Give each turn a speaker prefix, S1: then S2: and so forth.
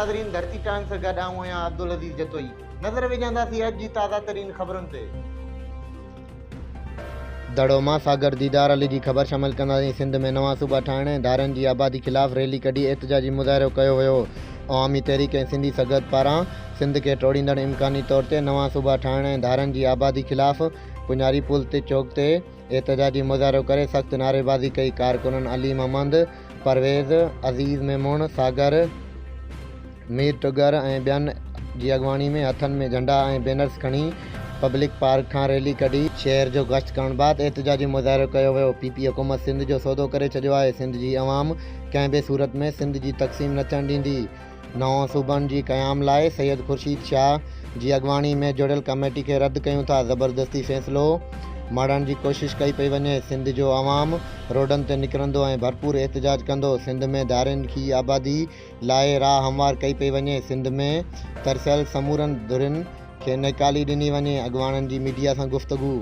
S1: नाज़रीन, धरती टाइम्स से गॾु आऊं आहियां अब्दुल अज़ीज़ जतोई। नज़र विझंदासीं अॼु जी ताज़ा तरीन ख़बरुनि ते। दड़ोमा सागर दीदार अली जी ख़बर शामिल कंदासीं। सिंध में नवां सूबा ठाहिण ऐं धारनि जी आबादी ख़िलाफ़ रैली कढी एहतजाजी मुज़ाहिरो कयो वियो। अवामी तहरीक ऐं सिंधी सगत पारां सिंध खे टोड़ींदड़ इम्कानी तौर ते नवां सूबा ठाहिण ऐं धारनि जी आबादी ख़िलाफ़ पुञारी पुल ते चौक ते एहतजाजी मुज़ाहिरो करे सख़्त नारेबाज़ी कई। कारकुननि अली मोहम्मद, परवेज़, अज़ीज़ मेमून, सागर, मीर टुगर ऐं ॿियनि जी अॻवानी में हथनि में झंडा ऐं बैनर्स खणी पब्लिक पार्क खां रैली कढी शहर जो गश्त करण बाद एहतजाजी मुज़ाहिरो कयो वियो। पीपी हुकूमत सिंध जो सौदो करे छॾियो आहे। सिंध जी अवाम कंहिं बि सूरत में सिंध जी तक़सीम न थियण ॾींदी। नओं सूबनि जी क़याम लाइ सैयद खुर्शीद शाह जी अॻवानी में जुड़ियल कमेटी खे रद्द कयूं था। ज़बरदस्ती फ़ैसिलो माणण जी कोशिश कई पई वञे। सिंध जो अवाम रोडनि ते निकिरंदो ऐं भरपूर एहतजाज कंदो। सिंध में धारनि की आबादी लाइ राह हमवार कई पई वञे। सिंध में तरसियल समूरनि धुरियुनि खे नेकाली ॾिनी वञे। अॻवाननि जी मीडिया सां गुफ़्तगू।